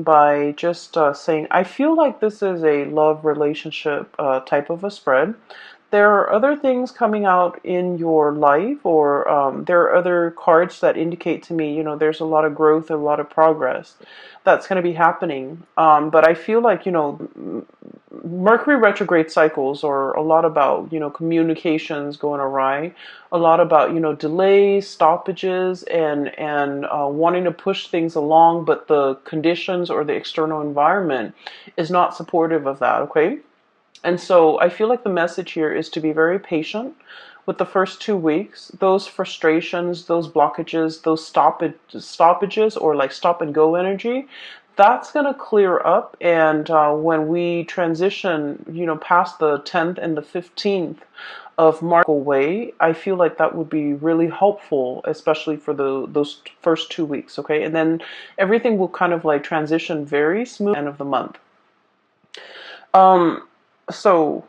by just saying, I feel like this is a love relationship type of a spread. There are other things coming out in your life, or there are other cards that indicate to me, there's a lot of growth, a lot of progress that's going to be happening. But I feel like, Mercury retrograde cycles are a lot about, communications going awry, a lot about, delays, stoppages, and wanting to push things along, but the conditions or the external environment is not supportive of that, okay? And so I feel like the message here is to be very patient with the first 2 weeks. Those frustrations, those blockages, those stoppages, or like stop and go energy, that's going to clear up. And when we transition, past the 10th and the 15th of March away, I feel like that would be really helpful, especially for those first 2 weeks, okay? And then everything will kind of like transition very smooth at the end of the month. So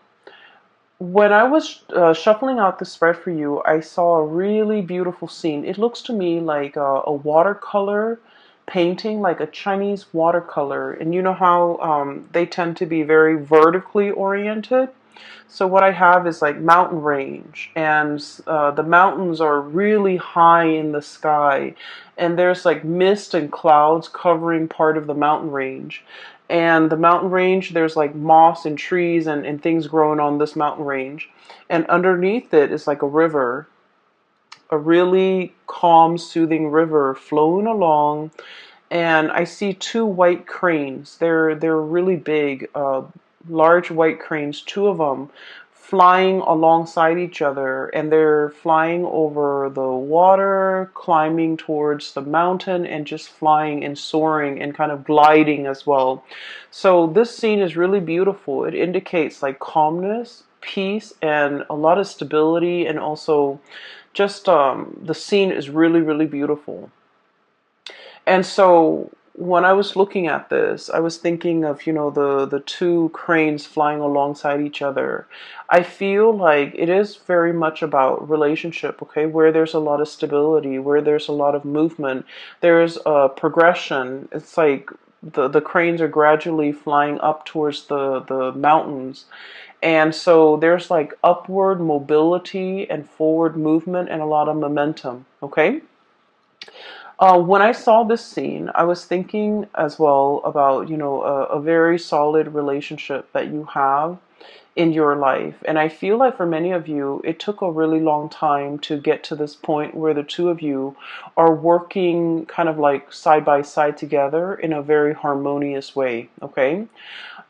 when I was shuffling out the spread for you, I saw a really beautiful scene. It looks to me like a watercolor painting, like a Chinese watercolor. And you know how they tend to be very vertically oriented? So what I have is like mountain range, and the mountains are really high in the sky, and there's like mist and clouds covering part of the mountain range. And the mountain range, there's like moss and trees and things growing on this mountain range. And underneath it is like a river, a really calm, soothing river flowing along. And I see two white cranes. They're really big, large white cranes, two of them flying alongside each other, and they're flying over the water, climbing towards the mountain, and just flying and soaring and kind of gliding as well. So this scene is really beautiful. It indicates like calmness, peace, and a lot of stability, and also just the scene is really, really beautiful. And so when I was looking at this, I was thinking of, the two cranes flying alongside each other. I feel like it is very much about relationship, okay, where there's a lot of stability, where there's a lot of movement, there's a progression. It's like the cranes are gradually flying up towards the mountains. And so there's like upward mobility and forward movement and a lot of momentum, okay? When I saw this scene, I was thinking as well about, a very solid relationship that you have in your life. And I feel like for many of you, it took a really long time to get to this point where the two of you are working kind of like side by side together in a very harmonious way, okay?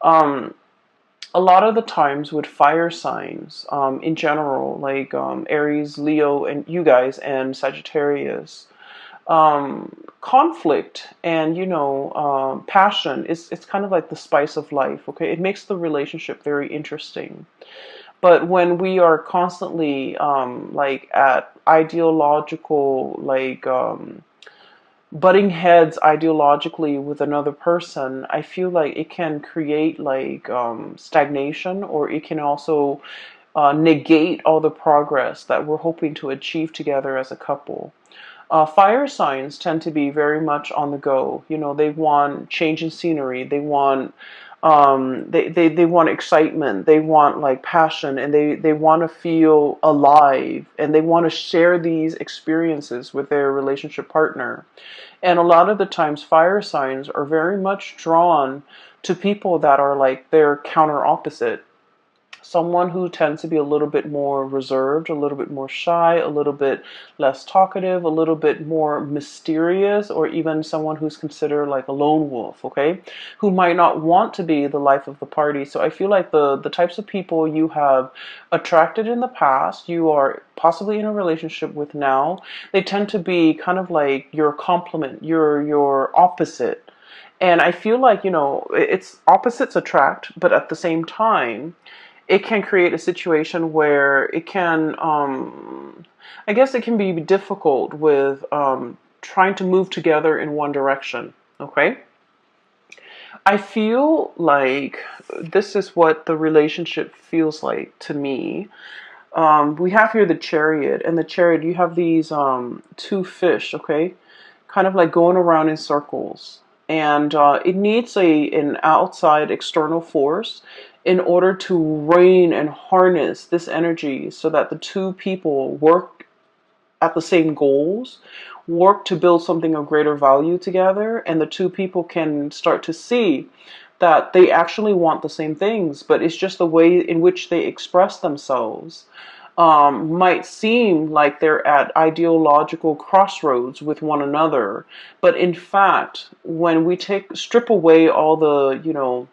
Um, a lot of the times with fire signs, in general, like Aries, Leo, and you guys, and Sagittarius, conflict and passion is it's kind of like the spice of life, okay? It makes the relationship very interesting. But when we are constantly like at ideological, like butting heads ideologically with another person, I feel like it can create like stagnation, or it can also negate all the progress that we're hoping to achieve together as a couple. Fire signs tend to be very much on the go. They want change in scenery. They want they want excitement. They want like passion, and they want to feel alive, and they want to share these experiences with their relationship partner. And a lot of the times, fire signs are very much drawn to people that are like their counter opposite. Someone who tends to be a little bit more reserved, a little bit more shy, a little bit less talkative, a little bit more mysterious, or even someone who's considered like a lone wolf, okay? Who might not want to be the life of the party. So I feel like the types of people you have attracted in the past, you are possibly in a relationship with now, they tend to be kind of like your complement, your opposite. And I feel like, it's opposites attract, but at the same time, it can create a situation where it can, I guess it can be difficult with trying to move together in one direction, okay? I feel like this is what the relationship feels like to me. We have here the chariot, and the chariot, you have these two fish, okay? Kind of like going around in circles. and it needs an outside external force in order to rein and harness this energy so that the two people work at the same goals, work to build something of greater value together, and the two people can start to see that they actually want the same things, but it's just the way in which they express themselves might seem like they're at ideological crossroads with one another. But in fact, when we strip away all the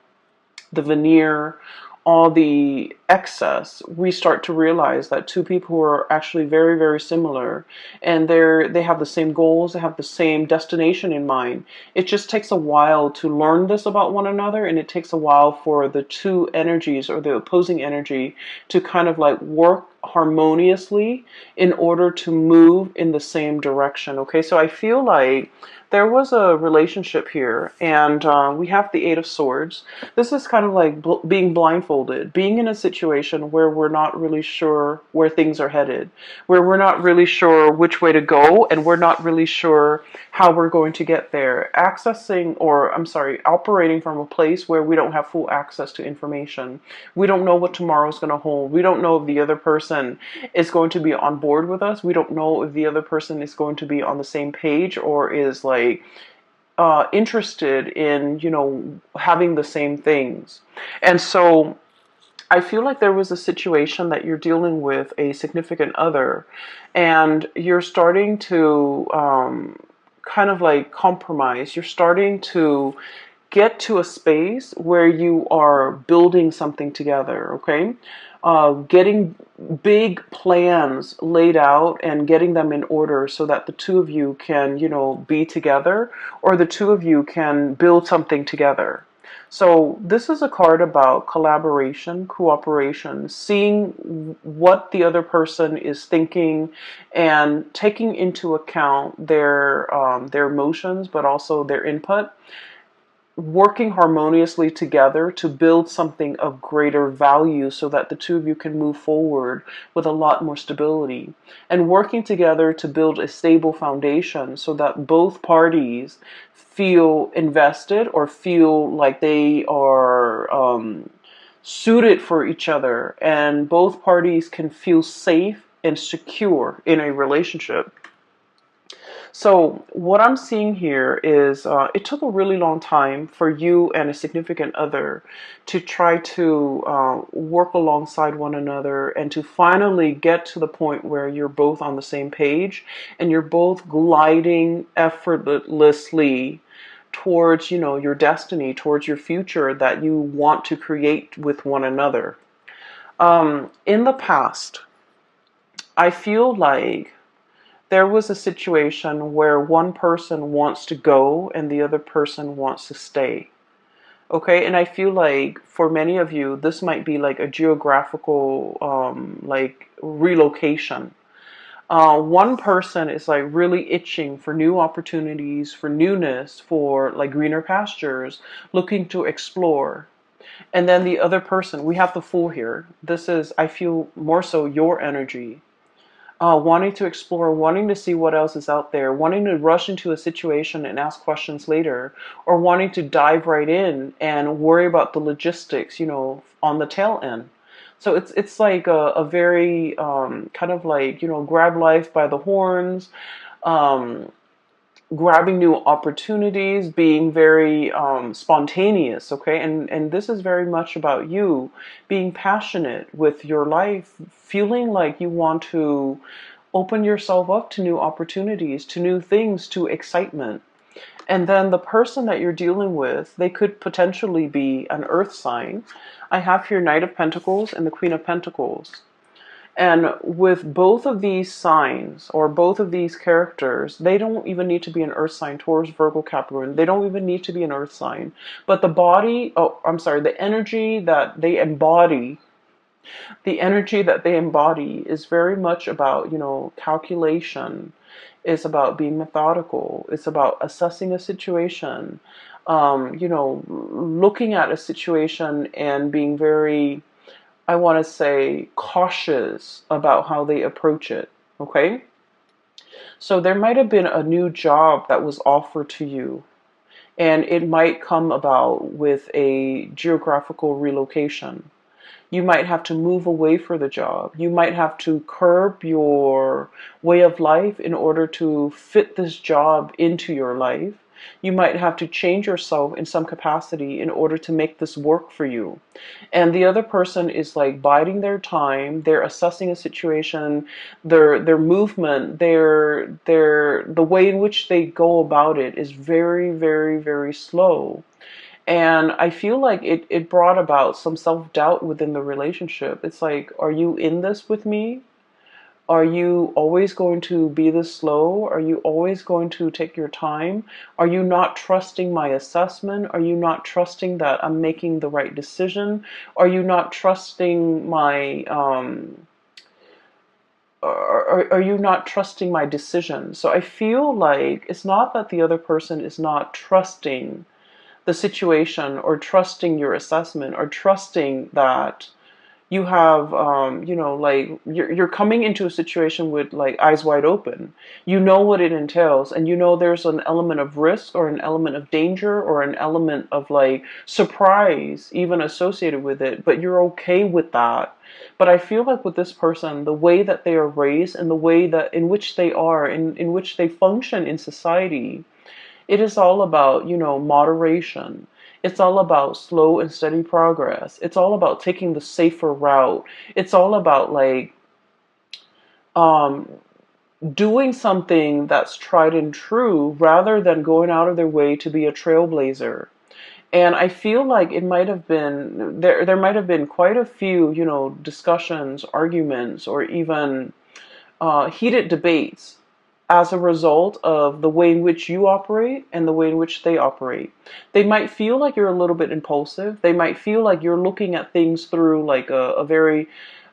veneer, all the excess, we start to realize that two people who are actually very, very similar, and they have the same goals, they have the same destination in mind. It just takes a while to learn this about one another, and it takes a while for the two energies or the opposing energy to kind of like work harmoniously in order to move in the same direction. Okay, so I feel like there was a relationship here, and we have the Eight of Swords. This is kind of like being blindfolded, being in a situation where we're not really sure where things are headed, where we're not really sure which way to go, and we're not really sure how we're going to get there. Operating from a place where we don't have full access to information. We don't know what tomorrow's going to hold. We don't know if the other person is going to be on board with us. We don't know if the other person is going to be on the same page or is like interested in, having the same things. And so I feel like there was a situation that you're dealing with a significant other, and you're starting to kind of like compromise. You're starting to get to a space where you are building something together, okay? Getting big plans laid out and getting them in order so that the two of you can, be together, or the two of you can build something together. So this is a card about collaboration, cooperation, seeing what the other person is thinking and taking into account their emotions, but also their input, working harmoniously together to build something of greater value so that the two of you can move forward with a lot more stability, and working together to build a stable foundation so that both parties feel invested or feel like they are suited for each other, and both parties can feel safe and secure in a relationship. So what I'm seeing here is it took a really long time for you and a significant other to try to work alongside one another and to finally get to the point where you're both on the same page and you're both gliding effortlessly towards, your destiny, towards your future that you want to create with one another. In the past, I feel like there was a situation where one person wants to go and the other person wants to stay. Okay, and I feel like for many of you, this might be like a geographical like relocation. One person is like really itching for new opportunities, for newness, for like greener pastures, looking to explore. And then the other person, we have the Fool here. This is, I feel, more so your energy, wanting to explore, wanting to see what else is out there, wanting to rush into a situation and ask questions later, or wanting to dive right in and worry about the logistics, on the tail end. So it's like a very kind of like, grab life by the horns, um, grabbing new opportunities, being very spontaneous, okay? And this is very much about you being passionate with your life, feeling like you want to open yourself up to new opportunities, to new things, to excitement. And then the person that you're dealing with, they could potentially be an earth sign. I have here Knight of Pentacles and the Queen of Pentacles. And with both of these signs or both of these characters, they don't even need to be an earth sign, Taurus, Virgo, Capricorn. They don't even need to be an earth sign. But the energy that they embody, is very much about, calculation. It's about being methodical. It's about assessing a situation, looking at a situation and being very, I want to say, cautious about how they approach it. Okay? So there might have been a new job that was offered to you, And it might come about with a geographical relocation. You might have to move away for the job. You might have to curb your way of life in order to fit this job into your life. You might have to change yourself in some capacity in order to make this work for you. And the other person is like biding their time. They're assessing a situation, their movement, their the way in which they go about it is very, very, very slow. And I feel like it brought about some self-doubt within the relationship. It's like, are you in this with me? Are you always going to be this slow? Are you always going to take your time? Are you not trusting my assessment? Are you not trusting that I'm making the right decision? Are you not trusting my are you not trusting my decision? So I feel like it's not that the other person is not trusting the situation or trusting your assessment or trusting that you have like you're coming into a situation with like eyes wide open. You know what it entails, and you know there's an element of risk or an element of danger or an element of like surprise even associated with it, but you're okay with that. But I feel like with this person, the way that they are raised and the way that in which they are in which they function in society, it is all about, moderation. It's all about slow and steady progress. It's all about taking the safer route. It's all about like um, doing something that's tried and true rather than going out of their way to be a trailblazer. And I feel like it might have been there might have been quite a few, discussions, arguments, or even heated debates as a result of the way in which you operate and the way in which they operate. They might feel like you're a little bit impulsive. They might feel like you're looking at things through like a very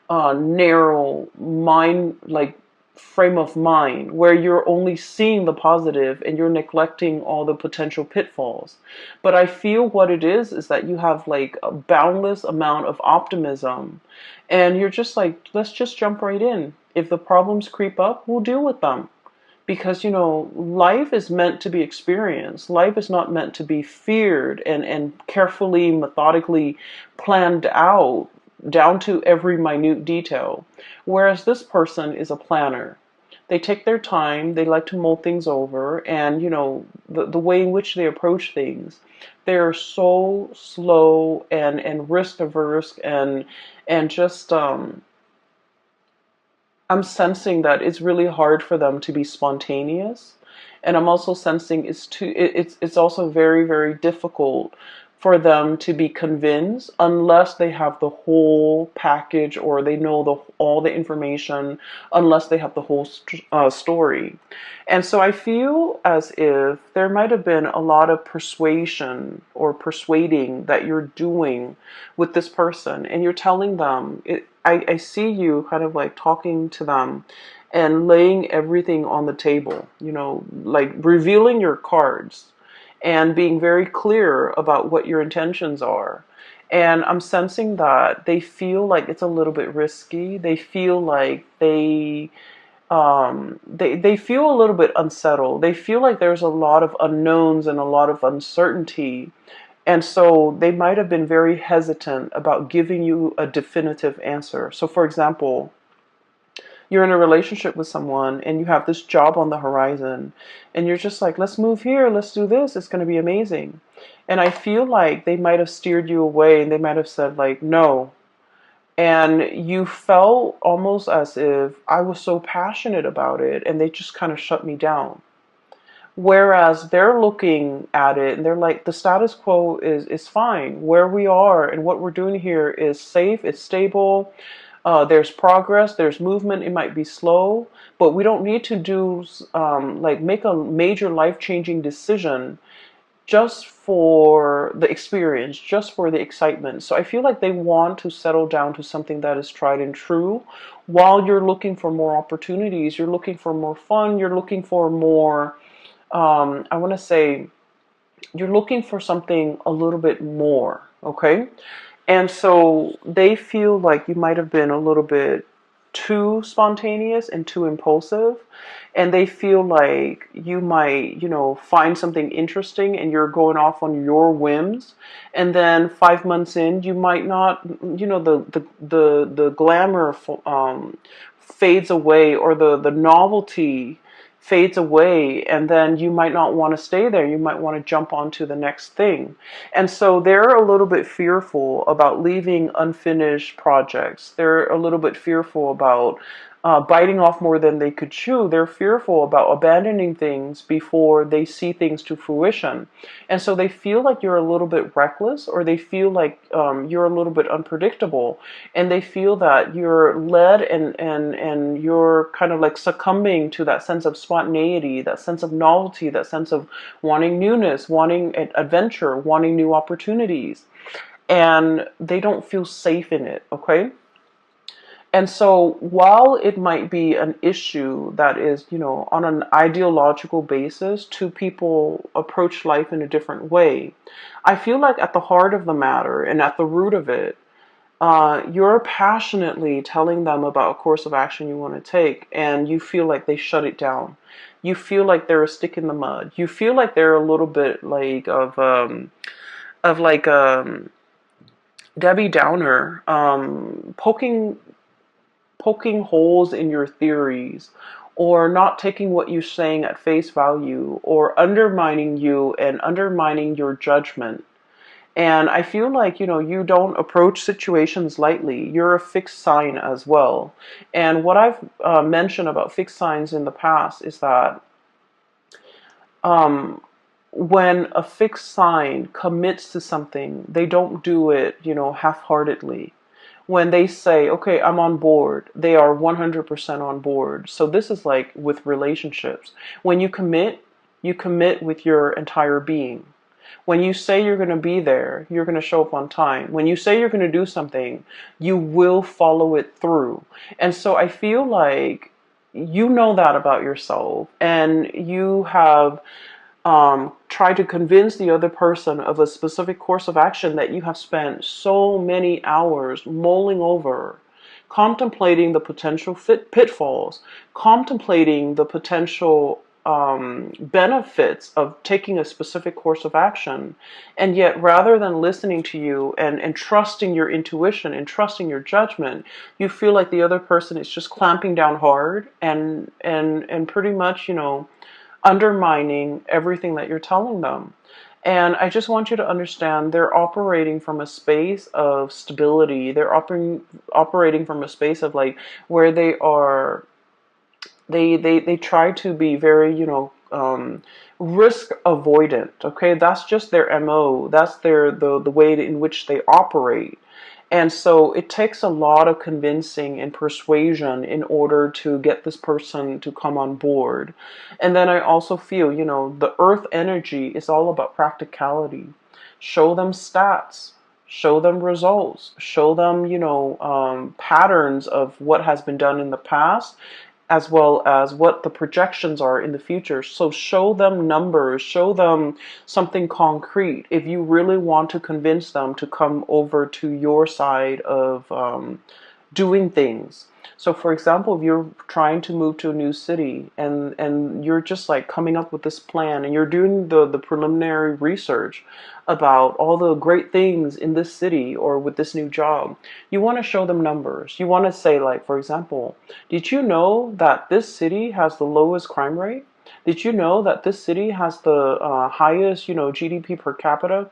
narrow mind, like frame of mind, where you're only seeing the positive and you're neglecting all the potential pitfalls. But I feel what it is that you have like a boundless amount of optimism, and you're just like, let's just jump right in. If the problems creep up, we'll deal with them. Because, life is meant to be experienced. Life is not meant to be feared and carefully, methodically planned out down to every minute detail. Whereas this person is a planner. They take their time, they like to mull things over, and, the way in which they approach things, they're so slow and risk averse and just, I'm sensing that it's really hard for them to be spontaneous, and I'm also sensing it's also very, very difficult for them to be convinced unless they have the whole package or they know all the information, unless they have the whole story. And so I feel as if there might have been a lot of persuasion or persuading that you're doing with this person, and you're telling them I see you kind of like talking to them and laying everything on the table, like revealing your cards and being very clear about what your intentions are. And I'm sensing that they feel like it's a little bit risky. They feel like they feel a little bit unsettled. They feel like there's a lot of unknowns and a lot of uncertainty. And so they might have been very hesitant about giving you a definitive answer. So, for example, you're in a relationship with someone and you have this job on the horizon, and you're just like, let's move here, let's do this, it's going to be amazing. And I feel like they might have steered you away and they might have said, like, no. And you felt almost as if I was so passionate about it and they just kind of shut me down. Whereas they're looking at it and they're like, the status quo is fine. Where we are and what we're doing here is safe, it's stable. There's progress, there's movement. It might be slow, but we don't need to do like make a major life-changing decision just for the experience, just for the excitement. So I feel like they want to settle down to something that is tried and true while you're looking for more opportunities, you're looking for more fun, you're looking for more, I want to say, you're looking for something a little bit more, okay? And so they feel like you might have been a little bit too spontaneous and too impulsive, and they feel like you might, find something interesting and you're going off on your whims, and then 5 months in, you might not, the glamour fades away, or the novelty fades away, and then you might not want to stay there. You might want to jump onto the next thing. And so they're a little bit fearful about leaving unfinished projects. They're a little bit fearful about biting off more than they could chew. They're fearful about abandoning things before they see things to fruition. And so they feel like you're a little bit reckless, or they feel like you're a little bit unpredictable. And they feel that you're led, and you're kind of like succumbing to that sense of spontaneity, that sense of novelty, that sense of wanting newness, wanting adventure, wanting new opportunities. And they don't feel safe in it, okay? And so while it might be an issue that is, on an ideological basis, two people approach life in a different way, I feel like at the heart of the matter and at the root of it, you're passionately telling them about a course of action you want to take, and you feel like they shut it down. You feel like they're a stick in the mud. You feel like they're a little bit like of like Debbie Downer, poking holes in your theories, or not taking what you're saying at face value, or undermining you and undermining your judgment. And I feel like, you don't approach situations lightly. You're a fixed sign as well. And what I've mentioned about fixed signs in the past is that um, when a fixed sign commits to something, they don't do it, half-heartedly. When they say, okay, I'm on board, they are 100% on board. So this is like with relationships. When you commit with your entire being. When you say you're going to be there, you're going to show up on time. When you say you're going to do something, you will follow it through. And so I feel like you know that about yourself, and you have try to convince the other person of a specific course of action that you have spent so many hours mulling over, contemplating the potential pitfalls, contemplating the potential benefits of taking a specific course of action. And yet, rather than listening to you and trusting your intuition and trusting your judgment, you feel like the other person is just clamping down hard and pretty much, undermining everything that you're telling them. And I just want you to understand, they're operating from a space of stability. They're operating from a space of like where they try to be very, risk avoidant. Okay, that's just their MO. That's the way in which they operate. And so it takes a lot of convincing and persuasion in order to get this person to come on board. And then I also feel, the earth energy is all about practicality. Show them stats, show them results, show them, patterns of what has been done in the past, as well as what the projections are in the future. So show them numbers, show them something concrete if you really want to convince them to come over to your side of doing things. So for example, if you're trying to move to a new city, and you're just like coming up with this plan, and you're doing the preliminary research about all the great things in this city or with this new job, you want to show them numbers. You want to say, like, for example, did you know that this city has the lowest crime rate? Did you know that this city has the highest, GDP per capita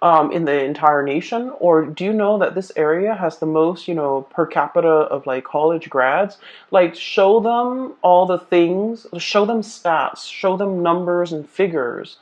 in the entire nation? Or do you know that this area has the most, per capita of like college grads? Like, show them all the things, show them stats, show them numbers and figures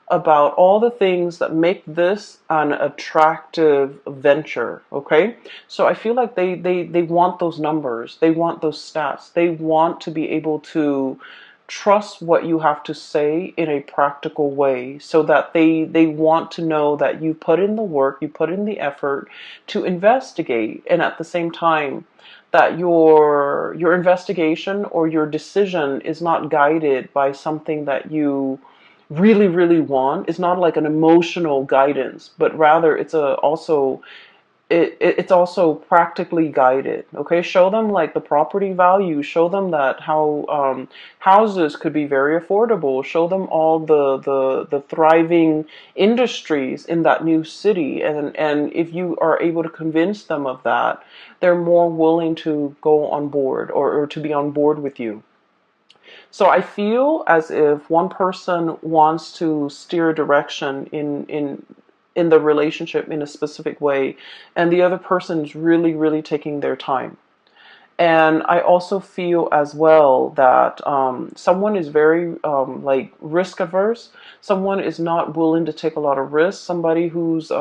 about all the things that make this an attractive venture. Okay, so I feel like they want those numbers, they want those stats, they want to be able to trust what you have to say in a practical way, so that they want to know that you put in the work, you put in the effort to investigate, and at the same time that your investigation or your decision is not guided by something that you really, really want. It's not like an emotional guidance, but rather it's it's also practically guided. Okay, show them like the property value, show them that how houses could be very affordable, show them all the thriving industries in that new city, and if you are able to convince them of that, they're more willing to go on board, or to be on board with you. So I feel as if one person wants to steer a direction in the relationship in a specific way, and the other person is really, really taking their time. And I also feel as well that someone is very like risk averse. Someone is not willing to take a lot of risks. Somebody who's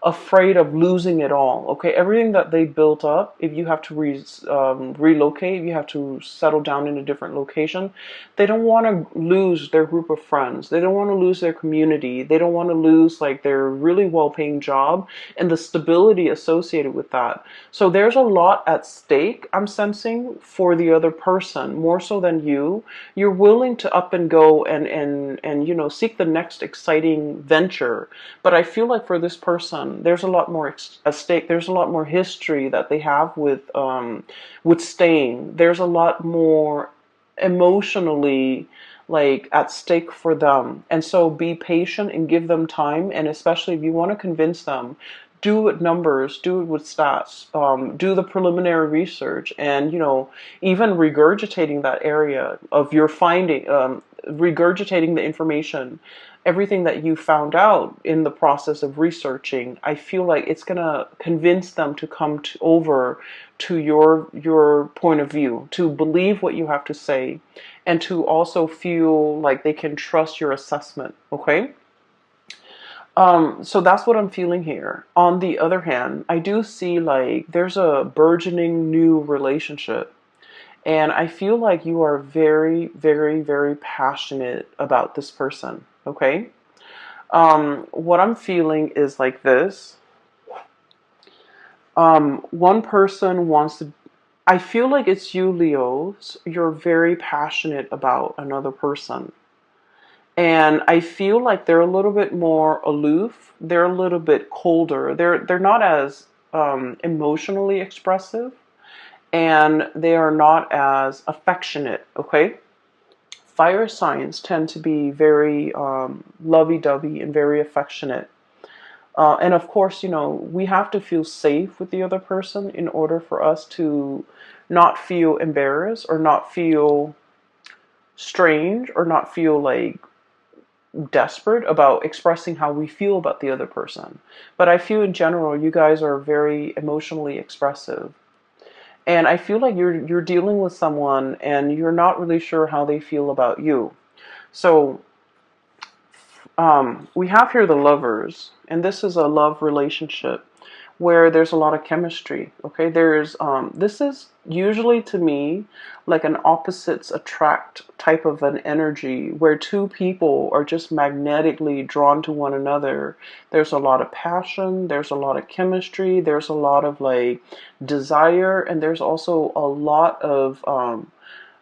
afraid of losing it all. Okay, everything that they built up, if you have to relocate, if you have to settle down in a different location, they don't want to lose their group of friends. They don't want to lose their community. They don't want to lose like their really well-paying job and the stability associated with that. So there's a lot at stake, I'm sensing, for the other person, more so than you. You're willing to up and go and seek the next exciting venture. But I feel like for this person, there's a lot more at stake. There's a lot more history that they have with staying. There's a lot more emotionally like at stake for them. And so be patient and give them time. And especially if you want to convince them, do it with numbers, do it with stats, do the preliminary research, and even regurgitating that area of your finding, regurgitating the information, everything that you found out in the process of researching. I feel like it's gonna convince them to come over to your point of view, to believe what you have to say, and to also feel like they can trust your assessment. Okay. So that's what I'm feeling here. On the other hand, I do see like there's a burgeoning new relationship. And I feel like you are very, very, very passionate about this person. Okay. What I'm feeling is like this. One person wants to, I feel like it's you, Leos. You're very passionate about another person. And I feel like they're a little bit more aloof. They're a little bit colder. They're not as emotionally expressive, and they are not as affectionate. Okay, fire signs tend to be very lovey-dovey and very affectionate. And of course, we have to feel safe with the other person in order for us to not feel embarrassed or not feel strange or not feel like desperate about expressing how we feel about the other person. But I feel in general, you guys are very emotionally expressive. And I feel like you're dealing with someone and you're not really sure how they feel about you. So we have here the lovers, and this is a love relationship where there's a lot of chemistry. Okay, this is usually to me like an opposites attract type of an energy where two people are just magnetically drawn to one another. There's a lot of passion, there's a lot of chemistry, there's a lot of like desire, and there's also a lot of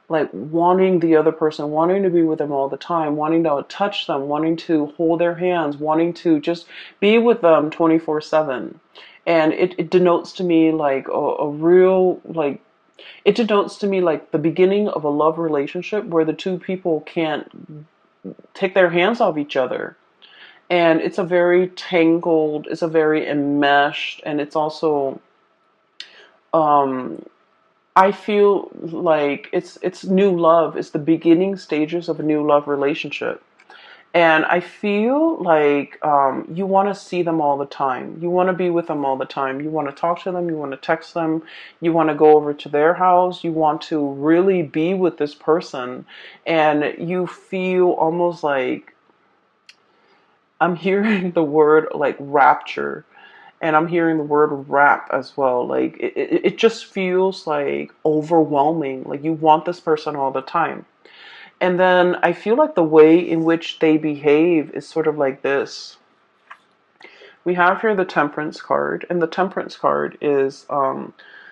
like wanting the other person, wanting to be with them all the time, wanting to touch them, wanting to hold their hands, wanting to just be with them 24/7. And it denotes to me like a real, like, it denotes to me like the beginning of a love relationship where the two people can't take their hands off each other. And it's a very tangled, it's a very enmeshed, and it's also, um, I feel like it's new love. It's the beginning stages of a new love relationship. And I feel like you want to see them all the time. You want to be with them all the time. You want to talk to them. You want to text them. You want to go over to their house. You want to really be with this person. And you feel almost like, I'm hearing the word like rapture. And I'm hearing the word rap as well. Like it just feels like overwhelming. Like you want this person all the time. And then I feel like the way in which they behave is sort of like this. We have here the Temperance card, and the Temperance card is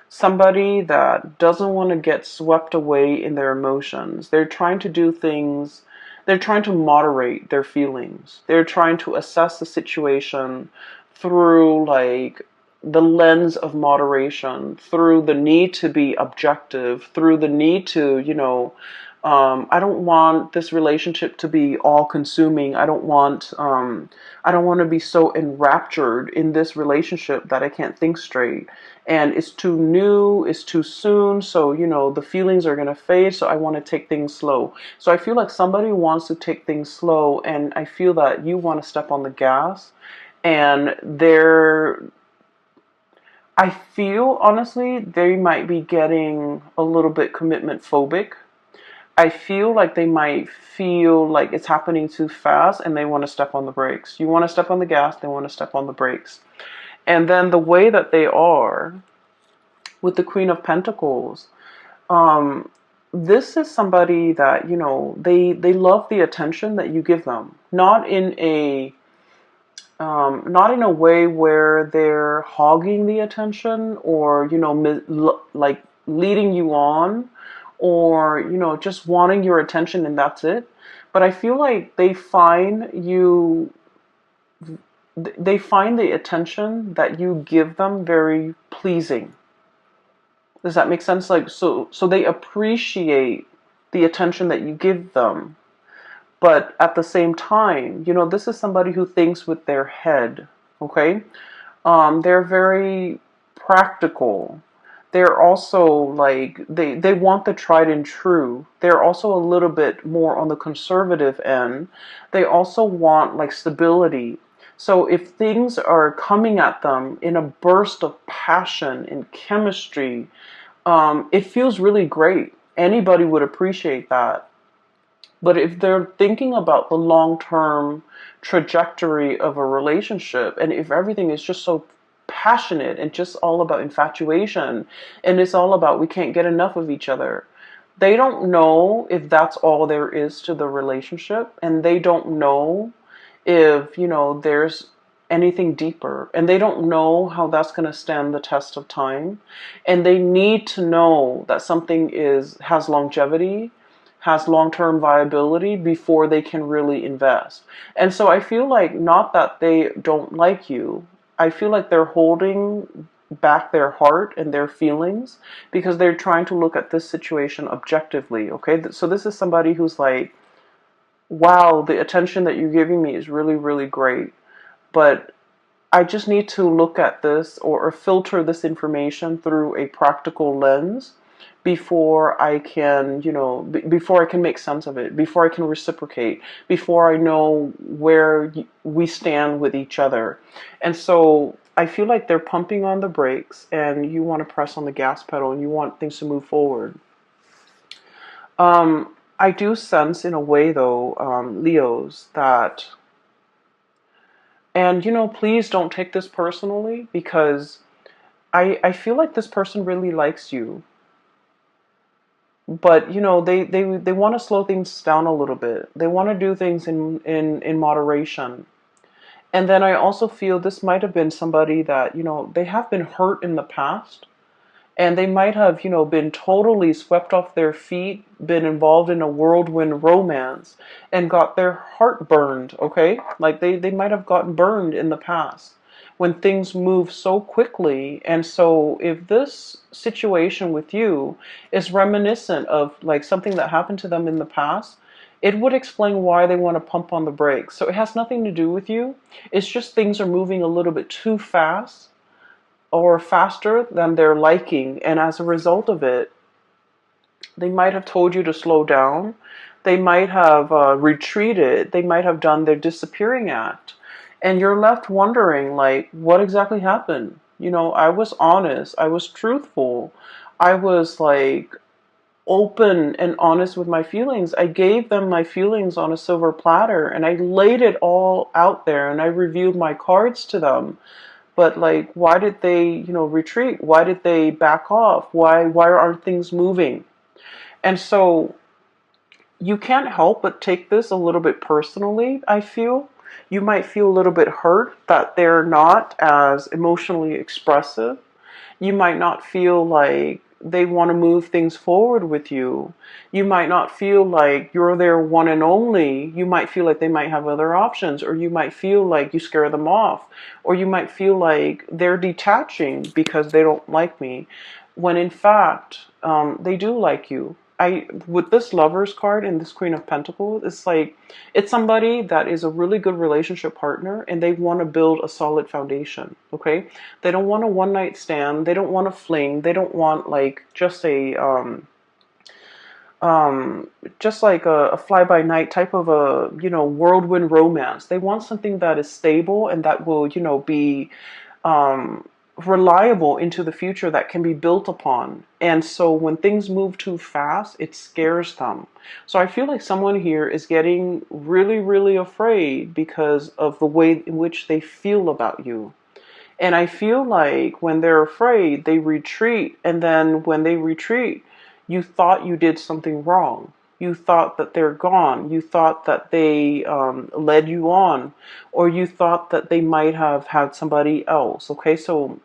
somebody that doesn't want to get swept away in their emotions. They're trying to do things, they're trying to moderate their feelings. They're trying to assess the situation through like the lens of moderation, through the need to be objective, through the need to, I don't want this relationship to be all consuming. I don't want to be so enraptured in this relationship that I can't think straight. And it's too new, it's too soon. So, the feelings are going to fade. So I want to take things slow. So I feel like somebody wants to take things slow. And I feel that you want to step on the gas. And I feel honestly, they might be getting a little bit commitment phobic. I feel like they might feel like it's happening too fast and they want to step on the brakes. You want to step on the gas, they want to step on the brakes. And then the way that they are with the Queen of Pentacles, um, this is somebody that, they love the attention that you give them. Not in a way where they're hogging the attention or, like leading you on or, just wanting your attention and that's it. But I feel like they find the attention that you give them very pleasing. Does that make sense? Like, so they appreciate the attention that you give them. But at the same time, this is somebody who thinks with their head, okay? They're very practical. They're also like, they want the tried and true. They're also a little bit more on the conservative end. They also want like stability. So if things are coming at them in a burst of passion and chemistry, it feels really great. Anybody would appreciate that. But if they're thinking about the long-term trajectory of a relationship, and if everything is just so passionate and just all about infatuation, and it's all about we can't get enough of each other, they don't know if that's all there is to the relationship, and they don't know if, there's anything deeper, and they don't know how that's going to stand the test of time, and they need to know that something has longevity, has long-term viability before they can really invest. And so I feel like, not that they don't like you, I feel like they're holding back their heart and their feelings because they're trying to look at this situation objectively, okay? So this is somebody who's like, wow, the attention that you're giving me is really, really great, but I just need to look at this or filter this information through a practical lens before I can, before I can make sense of it, before I can reciprocate, before I know where we stand with each other. And so I feel like they're pumping on the brakes and you want to press on the gas pedal and you want things to move forward. I do sense in a way though, Leos, that, and please don't take this personally because I feel like this person really likes you. But they want to slow things down a little bit. They want to do things in moderation. And then I also feel this might have been somebody that, they have been hurt in the past. And they might have, been totally swept off their feet, been involved in a whirlwind romance, and got their heart burned, okay? Like they might have gotten burned in the past when things move so quickly. And so if this situation with you is reminiscent of like something that happened to them in the past, it would explain why they want to pump on the brakes. So it has nothing to do with you. It's just things are moving a little bit too fast or faster than they're liking. And as a result of it, they might have told you to slow down. They might have retreated. They might have done their disappearing act. And you're left wondering, like, what exactly happened? I was honest. I was truthful. I was like open and honest with my feelings. I gave them my feelings on a silver platter and I laid it all out there and I reviewed my cards to them. But like, why did they, retreat? Why did they back off? Why aren't things moving? And so you can't help but take this a little bit personally, I feel. You might feel a little bit hurt that they're not as emotionally expressive. You might not feel like they want to move things forward with you. You might not feel like you're their one and only. You might feel like they might have other options, or you might feel like you scare them off, or you might feel like they're detaching because they don't like me, when in fact, they do like you. With this Lovers card and this Queen of Pentacles, it's like it's somebody that is a really good relationship partner, and they want to build a solid foundation. Okay, they don't want a one night stand. They don't want a fling. They don't want like just like a fly by night type of a whirlwind romance. They want something that is stable and that will be um, reliable into the future, that can be built upon. And so when things move too fast, it scares them. So I feel like someone here is getting really, really afraid because of the way in which they feel about you. And I feel like when they're afraid, they retreat. And then when they retreat, you thought you did something wrong. You thought that they're gone. You thought that they led you on, or you thought that they might have had somebody else. Okay, so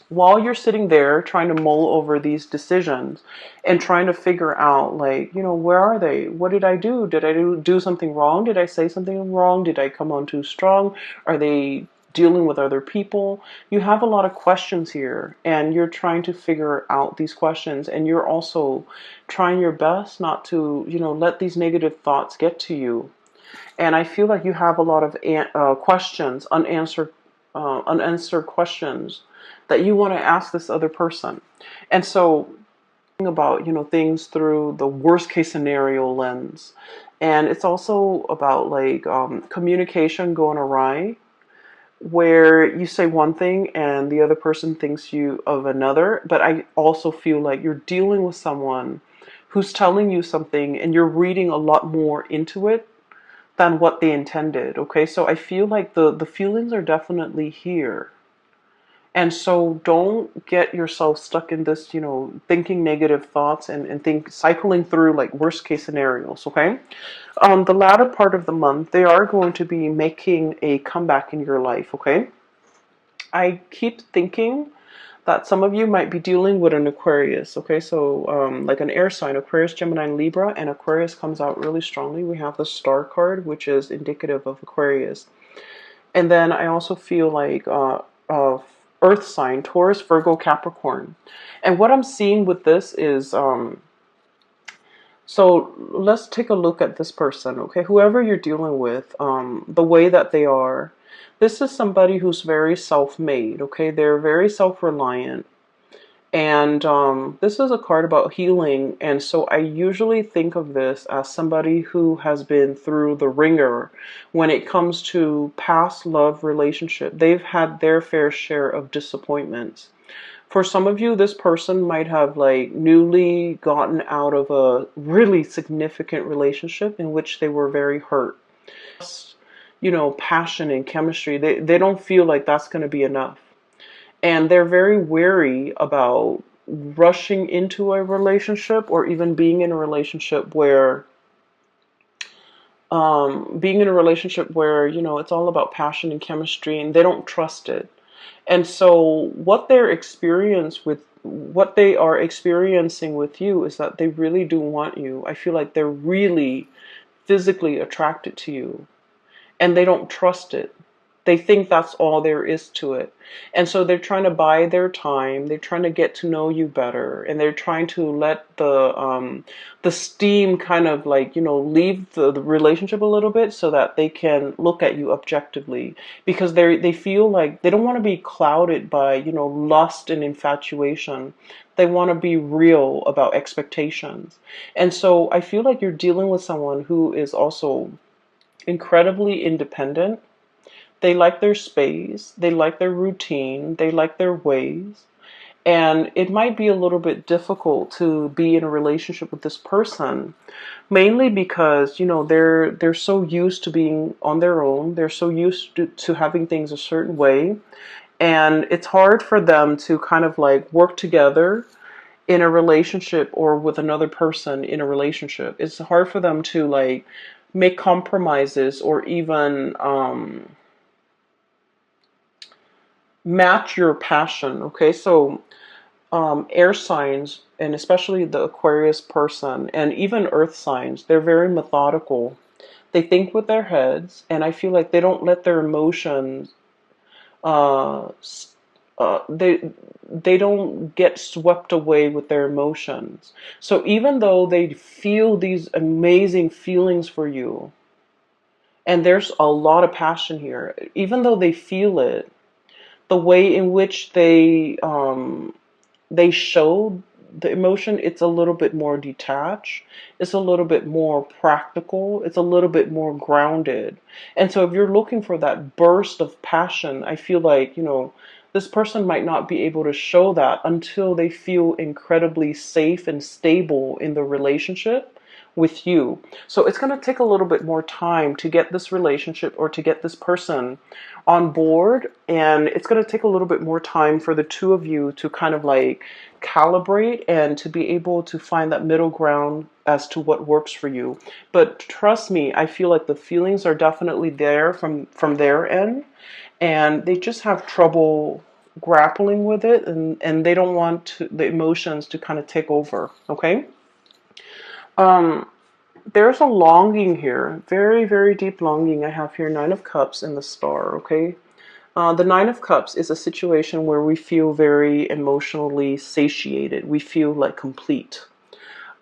while you're sitting there trying to mull over these decisions and trying to figure out, like, where are they? What did I do? Did I do something wrong? Did I say something wrong? Did I come on too strong? Are they dealing with other people? You have a lot of questions here, and you're trying to figure out these questions, and you're also trying your best not to, let these negative thoughts get to you. And I feel like you have a lot of questions, unanswered questions that you want to ask this other person. And so about things through the worst case scenario lens. And it's also about like communication going awry, where you say one thing and the other person thinks you of another. But I also feel like you're dealing with someone who's telling you something and you're reading a lot more into it than what they intended. Okay, so I feel like the feelings are definitely here. And so don't get yourself stuck in this, thinking negative thoughts and think cycling through like worst case scenarios. Okay, the latter part of the month, they are going to be making a comeback in your life. Okay, I keep thinking that some of you might be dealing with an Aquarius. Okay, so like an air sign, Aquarius, Gemini, and Libra, and Aquarius comes out really strongly. We have the Star card, which is indicative of Aquarius. And then I also feel like Earth sign, Taurus, Virgo, Capricorn. And what I'm seeing with this is, so let's take a look at this person, okay? Whoever you're dealing with, the way that they are, this is somebody who's very self-made, okay? They're very self-reliant. And this is a card about healing. And so I usually think of this as somebody who has been through the ringer when it comes to past love relationship. They've had their fair share of disappointments. For some of you, this person might have like newly gotten out of a really significant relationship in which they were very hurt. Passion and chemistry, they don't feel like that's going to be enough. And they're very wary about rushing into a relationship, or even being in a relationship where it's all about passion and chemistry, and they don't trust it. And so what they are experiencing with you is that they really do want you. I feel like they're really physically attracted to you, and they don't trust it. They think that's all there is to it. And so they're trying to buy their time. They're trying to get to know you better. And they're trying to let the steam kind of like, leave the relationship a little bit so that they can look at you objectively. Because they feel like they don't want to be clouded by, lust and infatuation. They want to be real about expectations. And so I feel like you're dealing with someone who is also incredibly independent. They like their space, they like their routine, they like their ways. And it might be a little bit difficult to be in a relationship with this person, mainly because, they're so used to being on their own. They're so used to having things a certain way. And it's hard for them to kind of like work together in a relationship, or with another person in a relationship. It's hard for them to like make compromises, or even match your passion. Okay, so Air signs, and especially the Aquarius person, and even earth signs, they're very methodical. They think with their heads, and I feel like they don't let their emotions uh, s- uh, they they don't get swept away with their emotions. So even though they feel these amazing feelings for you, and there's a lot of passion here, even though they feel it, the way in which they show the emotion, it's a little bit more detached, it's a little bit more practical, it's a little bit more grounded. And so if you're looking for that burst of passion, I feel like, this person might not be able to show that until they feel incredibly safe and stable in the relationship with you. So it's going to take a little bit more time to get this relationship or to get this person on board, and it's going to take a little bit more time for the two of you to kind of like calibrate and to be able to find that middle ground as to what works for you. But trust me, I feel like the feelings are definitely there from their end, and they just have trouble grappling with it, and they don't want the emotions to kind of take over. Okay. um there's a longing here, very, very deep longing. I have here Nine of Cups and the Star. Okay. The Nine of Cups is a situation where we feel very emotionally satiated. We feel like complete.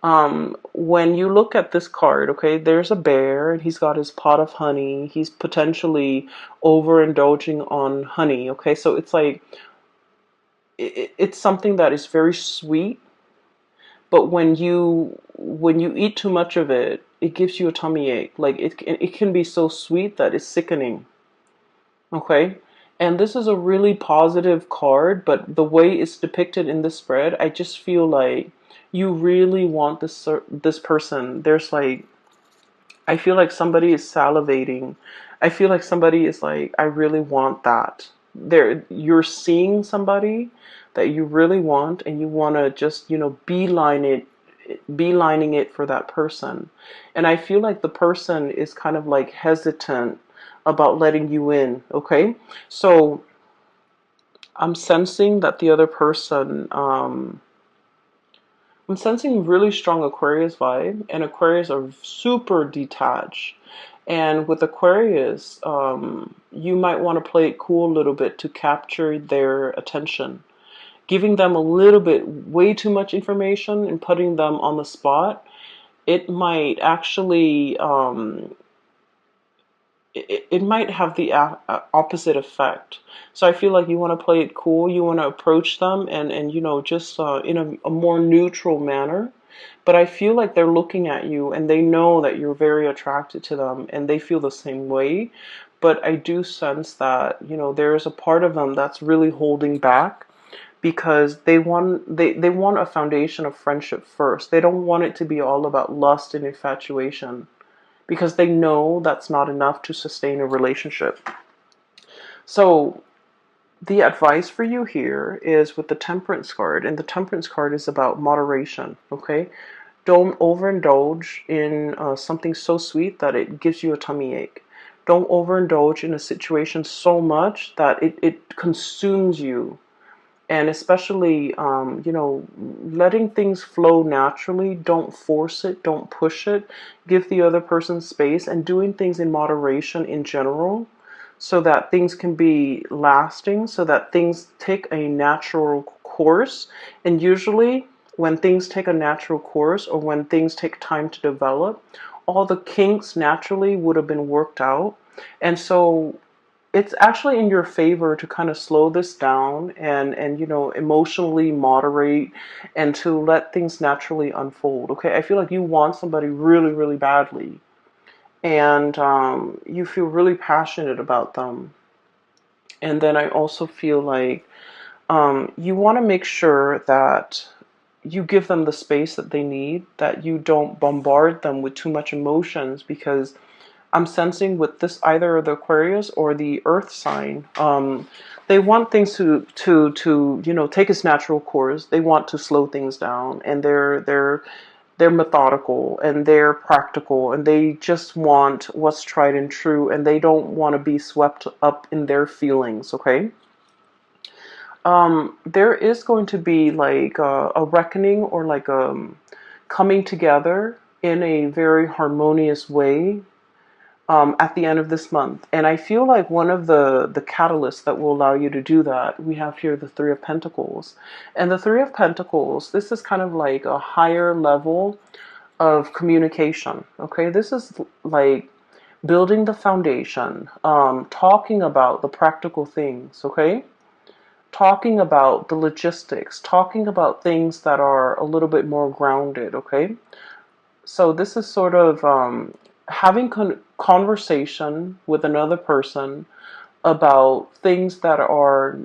When you look at this card, okay, there's a bear and he's got his pot of honey. He's potentially overindulging on honey. Okay, so it's like it's something that is very sweet, but when you eat too much of it, it gives you a tummy ache. Like it can be so sweet that it's sickening. Okay. And this is a really positive card, but the way it's depicted in the spread, I just feel like you really want this person. There's like, I feel like somebody is salivating. I feel like somebody is like, I really want that. You're seeing somebody that you really want, and you want to just, beelining it for that person. And I feel like the person is kind of like hesitant about letting you in. Okay. So I'm sensing that the other person, I'm sensing really strong Aquarius vibe, and Aquarius are super detached. And with Aquarius, you might want to play it cool a little bit to capture their attention. Giving them a little bit, way too much information and putting them on the spot, it might actually it might have the opposite effect. So I feel like you want to play it cool. You want to approach them and just in a more neutral manner. But I feel like they're looking at you and they know that you're very attracted to them and they feel the same way. But I do sense that, there's a part of them that's really holding back because they want a foundation of friendship first. They don't want it to be all about lust and infatuation because they know that's not enough to sustain a relationship. So the advice for you here is with the Temperance card, and the Temperance card is about moderation. Okay, don't overindulge in something so sweet that it gives you a tummy ache. Don't overindulge in a situation so much that it consumes you. And especially, letting things flow naturally. Don't force it, don't push it. Give the other person space, and doing things in moderation in general so that things can be lasting, so that things take a natural course. And usually, when things take a natural course or when things take time to develop, all the kinks naturally would have been worked out. And so it's actually in your favor to kind of slow this down and emotionally moderate and to let things naturally unfold. Okay, I feel like you want somebody really, really badly, and you feel really passionate about them. And then I also feel like you want to make sure that you give them the space that they need, that you don't bombard them with too much emotions, because I'm sensing with this either the Aquarius or the Earth sign, they want things to take its natural course. They want to slow things down, and they're methodical and they're practical, and they just want what's tried and true, and they don't want to be swept up in their feelings. Okay. There is going to be like a reckoning or like coming together in a very harmonious way at the end of this month. And I feel like one of the catalysts that will allow you to do that, we have here the Three of Pentacles. And the Three of Pentacles, this is kind of like a higher level of communication. Okay, this is like building the foundation, talking about the practical things. Okay, talking about the logistics, talking about things that are a little bit more grounded. Okay, so this is sort of having conversation with another person about things that are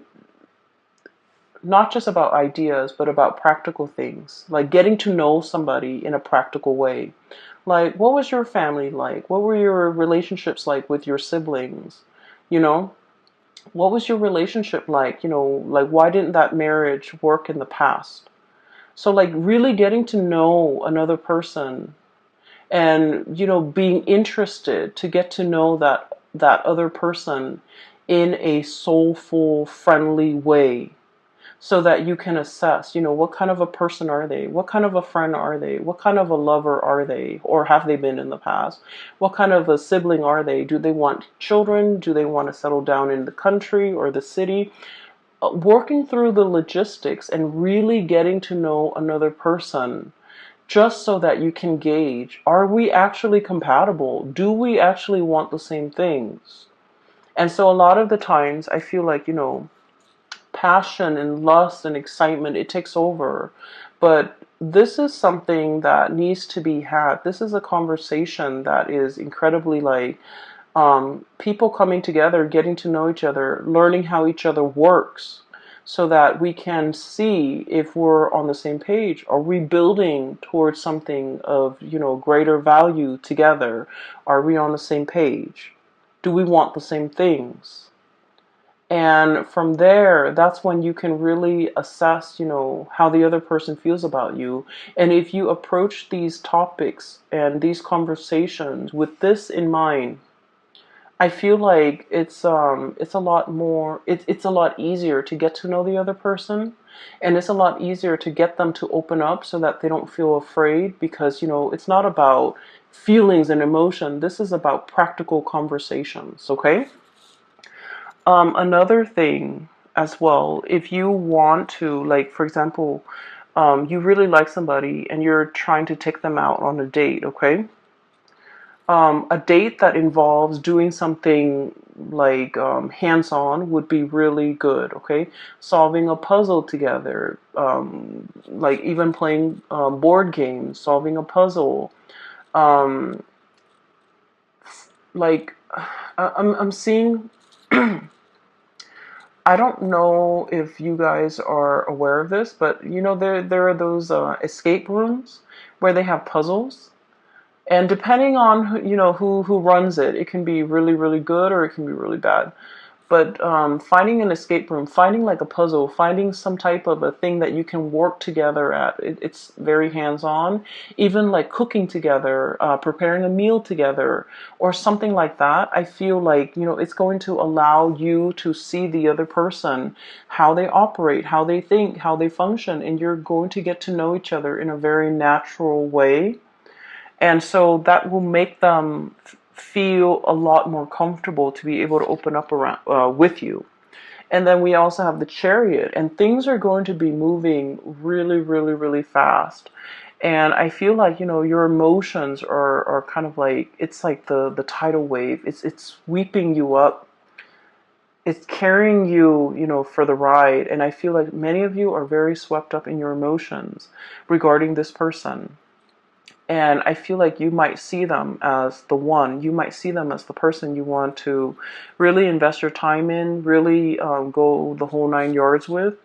not just about ideas, but about practical things, like getting to know somebody in a practical way. Like, what was your family like? What were your relationships like with your siblings? You know, what was your relationship like? You know, like, why didn't that marriage work in the past? So, like, really getting to know another person and, you know, being interested to get to know that other person in a soulful, friendly way, so that you can assess, you know, what kind of a person are they? What kind of a friend are they? What kind of a lover are they? Or have they been in the past? What kind of a sibling are they? Do they want children? Do they want to settle down in the country or the city? Working through the logistics and really getting to know another person, just so that you can gauge, are we actually compatible? Do we actually want the same things? And so a lot of the times I feel like, you know, passion and lust and excitement, it takes over. But this is something that needs to be had. This is a conversation that is incredibly like people coming together, getting to know each other, learning how each other works, so that we can see if we're on the same page. Are we building towards something of, you know, greater value together? Are we on the same page? Do we want the same things? And from there, that's when you can really assess, you know, how the other person feels about you. And if you approach these topics and these conversations with this in mind, I feel like it's a lot more, it's a lot easier to get to know the other person, and it's a lot easier to get them to open up so that they don't feel afraid, because, you know, it's not about feelings and emotion. This is about practical conversations. Okay. Another thing as well, if you want to, like, for example, you really like somebody and you're trying to take them out on a date. Okay. A date that involves doing something like hands-on would be really good. Okay, solving a puzzle together, like even playing board games, solving a puzzle. Um, like I'm seeing. I don't know if you guys are aware of this, but you know there are those escape rooms where they have puzzles. And depending on you know who runs it, it can be really really good or it can be really bad. But finding an escape room, finding like a puzzle, finding some type of a thing that you can work together at, it's very hands-on. Even like cooking together, preparing a meal together, or something like that. I feel like, you know, it's going to allow you to see the other person, how they operate, how they think, how they function, and you're going to get to know each other in a very natural way. And so that will make them feel a lot more comfortable to be able to open up around with you. And then we also have the Chariot, and things are going to be moving really, really, really fast. And I feel like, you know, your emotions are kind of like, it's like the tidal wave. It's sweeping you up. It's carrying you, you know, for the ride. And I feel like many of you are very swept up in your emotions regarding this person. And I feel like you might see them as the one. You might see them as the person you want to really invest your time in, really go the whole 9 yards with,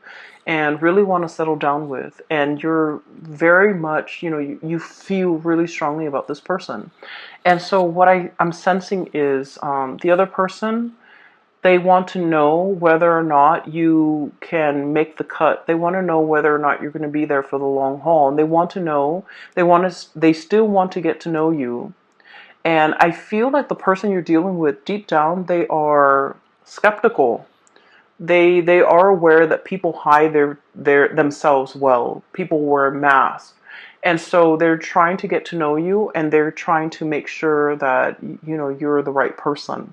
and really want to settle down with. And you're very much, you know, you feel really strongly about this person. And so what I'm sensing is the other person, they want to know whether or not you can make the cut. They want to know whether or not you're going to be there for the long haul. And they want to know, they still want to get to know you. And I feel like the person you're dealing with, deep down, they are skeptical. They are aware that people hide their themselves well. People wear masks. And so they're trying to get to know you, and they're trying to make sure that you're the right person.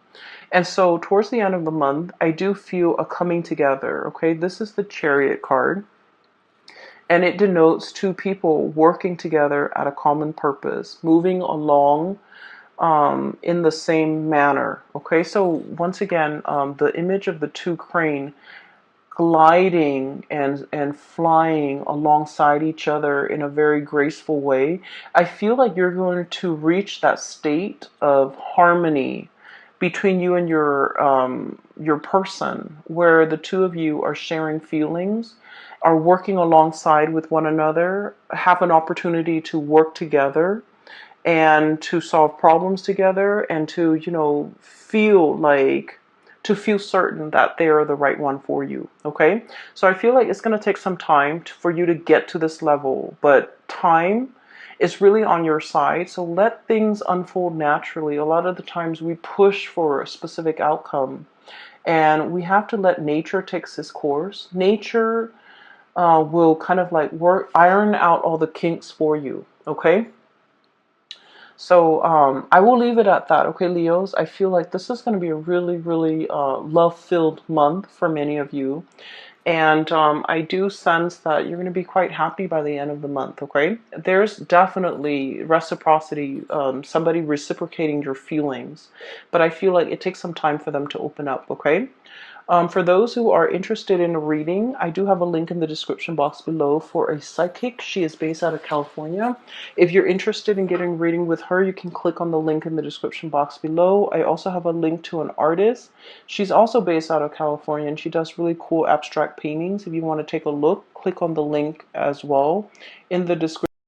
And so towards the end of the month, I do feel a coming together. Okay, this is the Chariot card, and it denotes two people working together at a common purpose, moving along in the same manner. Okay, so once again, the image of the two crane gliding and flying alongside each other in a very graceful way. I feel like you're going to reach that state of harmony between you and your person, where the two of you are sharing feelings, are working alongside with one another, have an opportunity to work together and to solve problems together, and to feel certain that they are the right one for you. Okay, so I feel like it's going to take some time for you to get to this level, but time is really on your side. So let things unfold naturally. A lot of the times we push for a specific outcome, and we have to let nature take its course. Nature will kind of like iron out all the kinks for you. Okay, so I will leave it at that. Okay, Leos, I feel like this is going to be a really, really love-filled month for many of you. And I do sense that you're going to be quite happy by the end of the month, okay? There's definitely reciprocity, somebody reciprocating your feelings. But I feel like it takes some time for them to open up, okay? For those who are interested in a reading, I do have a link in the description box below for a psychic. She is based out of California. If you're interested in getting a reading with her, you can click on the link in the description box below. I also have a link to an artist. She's also based out of California, and she does really cool abstract paintings. If you want to take a look, click on the link as well in the description.